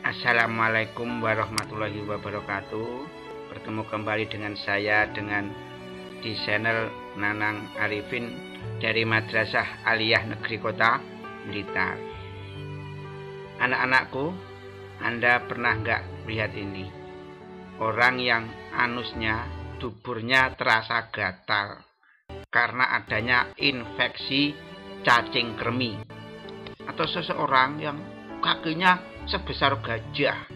Assalamualaikum warahmatullahi wabarakatuh. Bertemu kembali dengan saya di channel Nanang Arifin dari Madrasah Aliyah Negeri Kota Blitar. Anak-anakku, Anda pernah nggak lihat ini? Orang yang anusnya, duburnya terasa gatal karena adanya infeksi cacing kremi, atau seseorang yang kakinya sebesar gajah.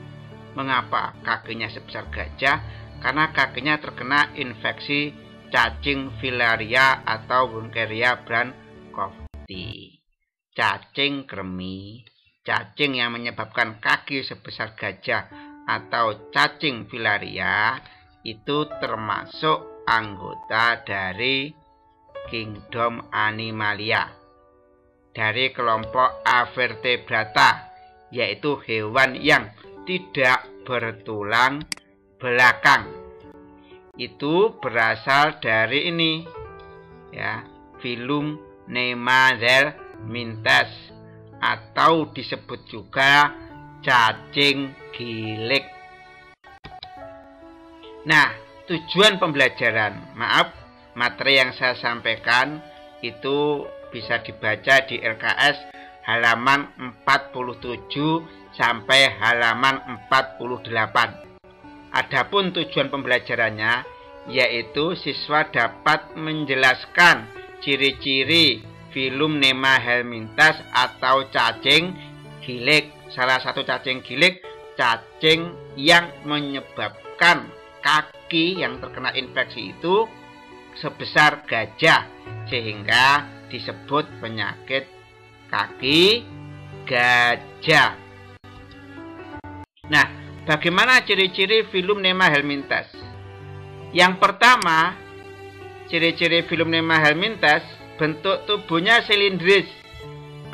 Mengapa kakinya sebesar gajah? Karena kakinya terkena infeksi cacing filaria atau Wuchereria brandtkopfti. Cacing kremi, cacing yang menyebabkan kaki sebesar gajah atau cacing filaria itu termasuk anggota dari kingdom Animalia, dari kelompok Avertebrata, yaitu hewan yang tidak bertulang belakang. Itu berasal dari ini, ya, filum Nemathelminthes, atau disebut juga cacing gilik. Nah, tujuan pembelajaran, materi yang saya sampaikan itu bisa dibaca di LKS halaman 47 sampai halaman 48. Adapun tujuan pembelajarannya yaitu siswa dapat menjelaskan ciri-ciri filum Nemathelminthes atau cacing gilik. Salah satu cacing gilik, cacing yang menyebabkan kaki yang terkena infeksi itu sebesar gajah, sehingga disebut penyakit kaki gajah. Nah, bagaimana ciri-ciri filum Nemathelminthes? Yang pertama, ciri-ciri filum Nemathelminthes, bentuk tubuhnya silindris,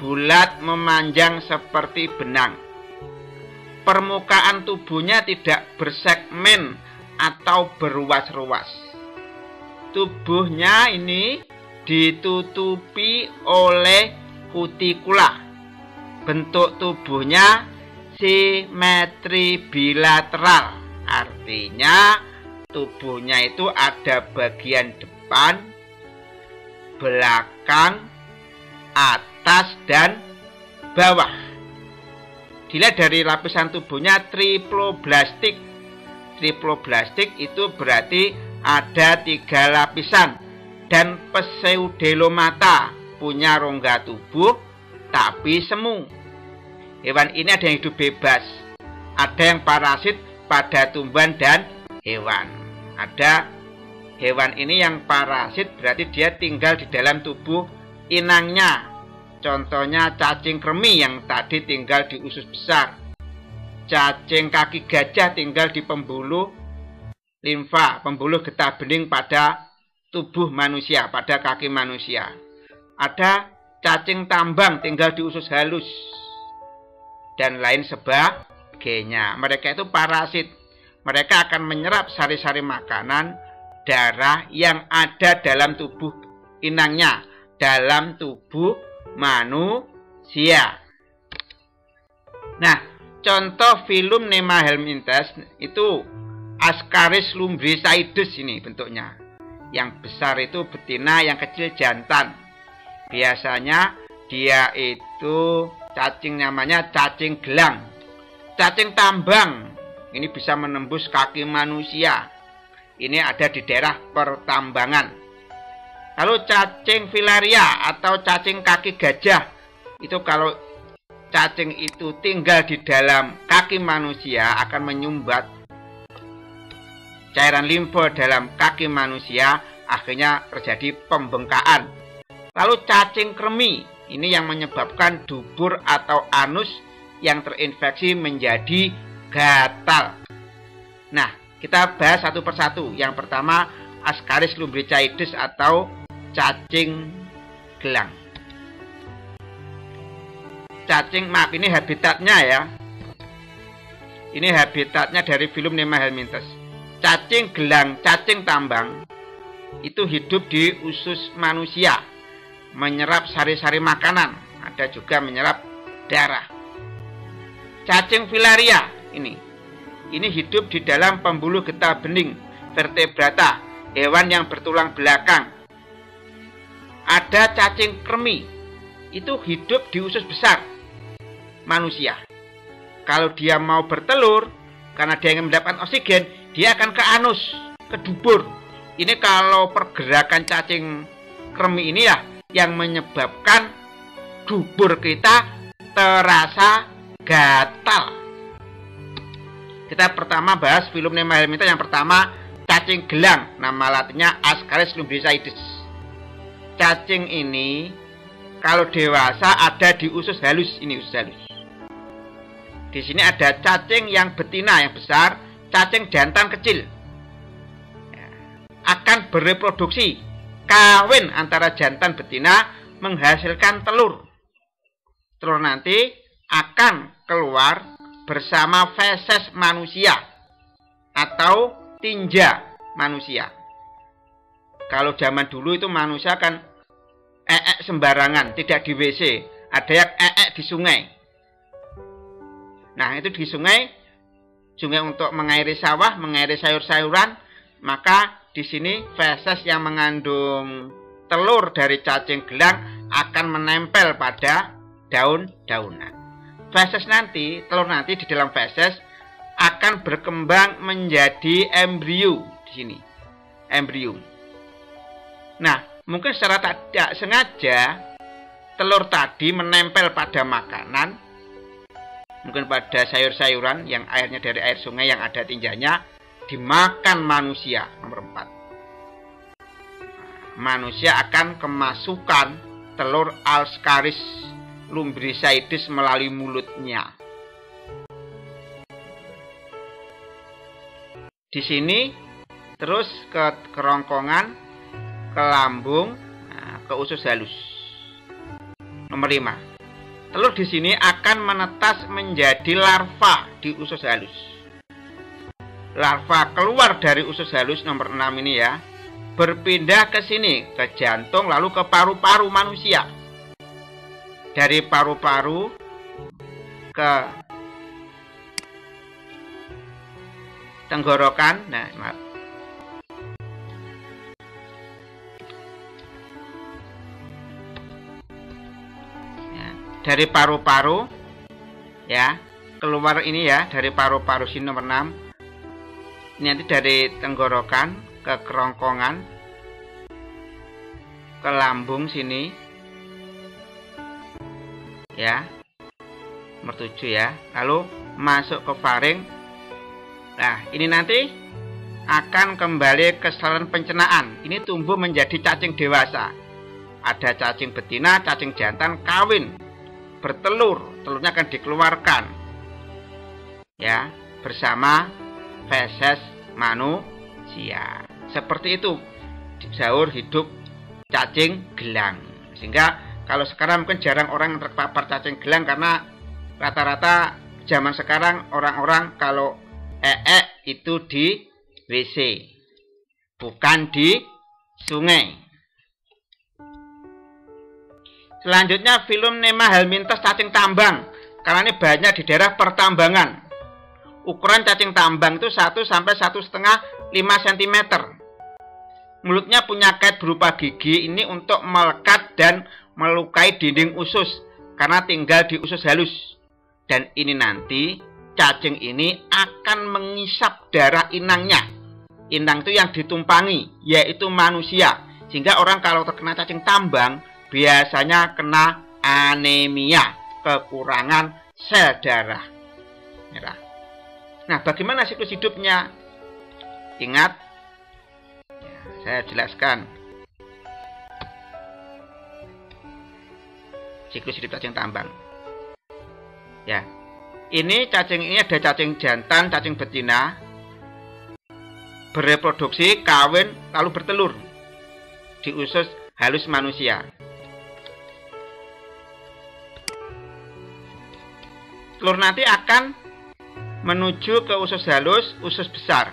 bulat memanjang seperti benang. Permukaan tubuhnya tidak bersegmen atau berruas-ruas. Tubuhnya ini ditutupi oleh kutikula. Bentuk tubuhnya simetri bilateral, artinya tubuhnya itu ada bagian depan, belakang, atas, dan bawah. Dilihat dari lapisan tubuhnya triploblastik. Triploblastik itu berarti ada 3 lapisan, dan pseudelomata, punya rongga tubuh tapi semu. Hewan ini ada yang hidup bebas, ada yang parasit pada tumbuhan dan hewan. Ada hewan ini yang parasit, berarti dia tinggal di dalam tubuh inangnya. Contohnya cacing kremi yang tadi tinggal di usus besar. Cacing kaki gajah tinggal di pembuluh limfa, pembuluh getah bening pada tubuh manusia, pada kaki manusia. Ada cacing tambang tinggal di usus halus, dan lain sebagainya. Mereka itu parasit. Mereka akan menyerap sari-sari makanan, darah yang ada dalam tubuh inangnya, dalam tubuh manusia. Nah, contoh filum Nemathelminthes itu Ascaris lumbricoides, ini bentuknya. Yang besar itu betina, yang kecil jantan. Biasanya dia itu cacing, namanya cacing gelang. Cacing tambang ini bisa menembus kaki manusia. Ini ada di daerah pertambangan. Lalu cacing filaria atau cacing kaki gajah, itu kalau cacing itu tinggal di dalam kaki manusia akan menyumbat cairan limfa dalam kaki manusia, akhirnya terjadi pembengkakan. Lalu cacing kremi, ini yang menyebabkan dubur atau anus yang terinfeksi menjadi gatal. Nah, kita bahas satu persatu. Yang pertama, Ascaris lumbricoides atau cacing gelang. Ini habitatnya ya. Ini habitatnya dari filum Nemathelminthes. Cacing gelang, cacing tambang itu hidup di usus manusia, menyerap sari-sari makanan, ada juga menyerap darah. Cacing filaria ini hidup di dalam pembuluh getah bening vertebrata, hewan yang bertulang belakang. Ada cacing kremi, itu hidup di usus besar manusia. Kalau dia mau bertelur, karena dia ingin mendapatkan oksigen, dia akan ke anus, ke dubur. Ini kalau pergerakan cacing kremi ini ya yang menyebabkan dubur kita terasa gatal. Kita pertama bahas filum Nema helmintha. Yang pertama, cacing gelang, nama latinnya Ascaris lumbricoides. Cacing ini kalau dewasa ada di usus halus, ini usus halus. Di sini ada cacing yang betina yang besar, cacing jantan kecil. Akan bereproduksi, kawin antara jantan betina, menghasilkan telur. Telur nanti akan keluar bersama feses manusia atau tinja manusia. Kalau zaman dulu itu manusia kan sembarangan, tidak di WC, ada yang di sungai. Nah, itu di sungai untuk mengairi sawah, mengairi sayur-sayuran, maka di sini feses yang mengandung telur dari cacing gelang akan menempel pada daun-daunan. Feses nanti, telur nanti di dalam feses akan berkembang menjadi embrio di sini. Embrio. Nah, mungkin secara tidak sengaja telur tadi menempel pada makanan, mungkin pada sayur-sayuran yang airnya dari air sungai yang ada tinjanya, dimakan manusia. Nomor 4. Manusia akan kemasukan telur Ascaris lumbricoides melalui mulutnya. Di sini terus ke kerongkongan, ke lambung, ke usus halus. Nomor 5. Telur di sini akan menetas menjadi larva di usus halus. Larva keluar dari usus halus nomor 6 ini ya, berpindah ke sini, ke jantung, lalu ke paru-paru manusia. Dari paru-paru ke tenggorokan. Nah, maaf. Ya, dari paru-paru ya, keluar ini ya, dari paru-paru sini nomor 6. Ini nanti dari tenggorokan ke kerongkongan, ke lambung sini. Ya, nomor 7 ya, lalu masuk ke faring. Nah, ini nanti akan kembali ke saluran pencernaan. Ini tumbuh menjadi cacing dewasa. Ada cacing betina, cacing jantan, kawin, bertelur, telurnya akan dikeluarkan ya, bersama feses manusia. Seperti itu sahur hidup cacing gelang. Sehingga kalau sekarang mungkin jarang orang yang terpapar cacing gelang, karena rata-rata zaman sekarang orang-orang kalau itu di WC, bukan di sungai. Selanjutnya filum Nema helmintha cacing tambang, karena ini banyak di daerah pertambangan. Ukuran cacing tambang itu 1 sampai 1,5 cm. Mulutnya punya kait berupa gigi ini untuk melekat dan melukai dinding usus karena tinggal di usus halus. Dan ini nanti cacing ini akan mengisap darah inangnya. Inang itu yang ditumpangi, yaitu manusia. Sehingga orang kalau terkena cacing tambang biasanya kena anemia, kekurangan sel darah merah. Nah, bagaimana siklus hidupnya? Ingat, saya jelaskan siklus hidup cacing tambang. Ya, ini ada cacing jantan, cacing betina, bereproduksi, kawin, lalu bertelur di usus halus manusia. Telur nanti akan menuju ke usus halus, usus besar,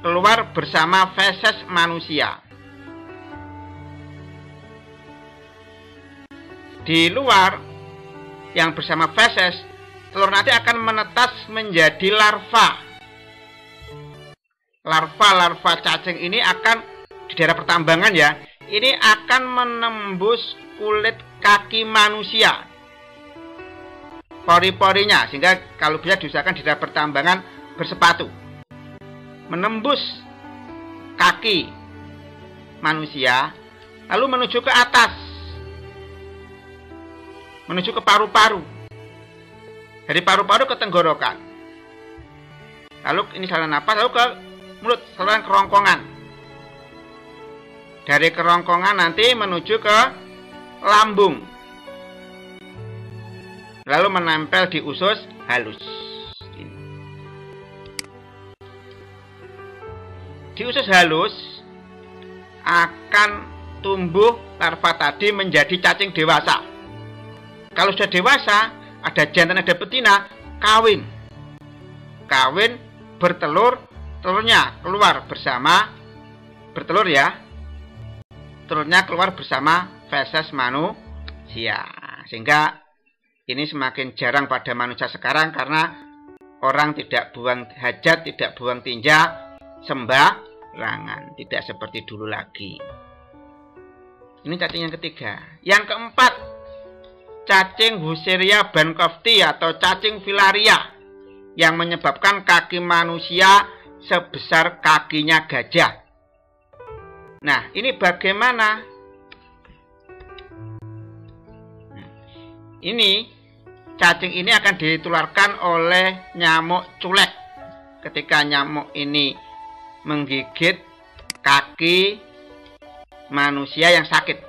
keluar bersama feses manusia. Di luar yang bersama feses telur nanti akan menetas menjadi larva. Larva cacing ini akan di daerah pertambangan ya, ini akan menembus kulit kaki manusia, pori-porinya, sehingga kalau bisa diusahakan di daerah pertambangan bersepatu, menembus kaki manusia, lalu menuju ke atas, menuju ke paru-paru, dari paru-paru ke tenggorokan, lalu ini saluran napas, lalu ke mulut, saluran kerongkongan, dari kerongkongan nanti menuju ke lambung, lalu menempel di usus halus. Di usus halus akan tumbuh larva tadi menjadi cacing dewasa. Kalau sudah dewasa, ada jantan ada betina, kawin, bertelur, telurnya keluar bersama, bertelur ya, telurnya keluar bersama feses manusia. Sehingga ini semakin jarang pada manusia sekarang karena orang tidak buang hajat, tidak buang tinja sembarangan, tidak seperti dulu lagi. Ini cacing yang ketiga. Yang keempat, cacing Wuchereria bancrofti atau cacing filaria yang menyebabkan kaki manusia sebesar kakinya gajah. Nah, ini bagaimana? Ini cacing ini akan ditularkan oleh nyamuk culek. Ketika nyamuk ini menggigit kaki manusia yang sakit,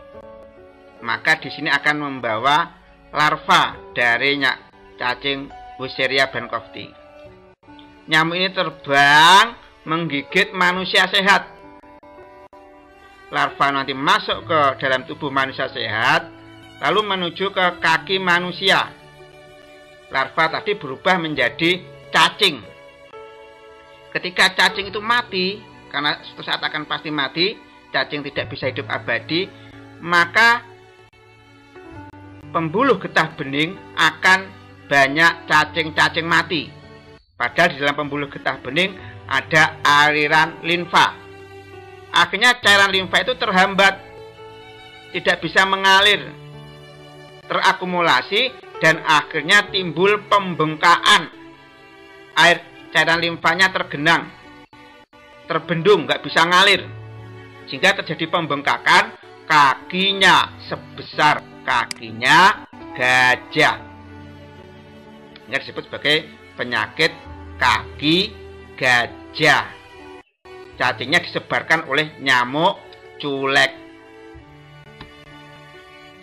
maka di sini akan membawa larva dari cacing Wuchereria bancrofti. Nyamuk ini terbang menggigit manusia sehat. Larva nanti masuk ke dalam tubuh manusia sehat, lalu menuju ke kaki manusia. Larva tadi berubah menjadi cacing. Ketika cacing itu mati, karena suatu saat akan pasti mati, cacing tidak bisa hidup abadi, maka pembuluh getah bening akan banyak cacing-cacing mati. Padahal di dalam pembuluh getah bening ada aliran limfa. Akhirnya cairan limfa itu terhambat, tidak bisa mengalir, terakumulasi, dan akhirnya timbul pembengkakan. Air cairan limfanya tergenang, terbendung, nggak bisa ngalir, sehingga terjadi pembengkakan. Kakinya sebesar kakinya gajah. Ini disebut sebagai penyakit kaki gajah. Cacingnya disebarkan oleh nyamuk culek.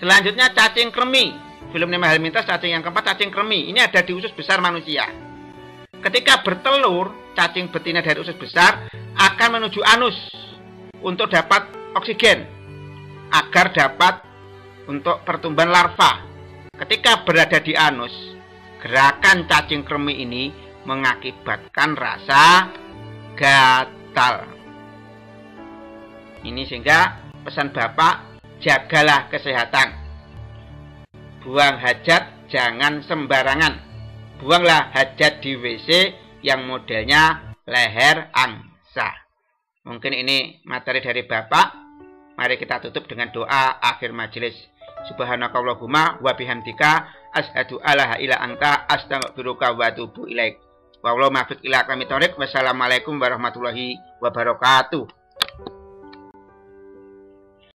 Selanjutnya cacing kremi. Film Nema Helminthus cacing yang keempat, cacing kremi. Ini ada di usus besar manusia. Ketika bertelur, cacing betina dari usus besar akan menuju anus untuk dapat oksigen agar dapat untuk pertumbuhan larva. Ketika berada di anus, gerakan cacing kremi ini mengakibatkan rasa gatal. Ini sehingga pesan Bapak, jagalah kesehatan. Buang hajat jangan sembarangan. Buanglah hajat di WC yang modelnya leher angsa. Mungkin ini materi dari Bapak. Mari kita tutup dengan doa akhir majelis. Subhanakallahumma wa bihamdika asyhadu alla ilaha illa anta astaghfiruka wa atubu ilaik. Wallahu muwaffiq ila aqwamit thoriq. Wassalamualaikum warahmatullahi wabarakatuh.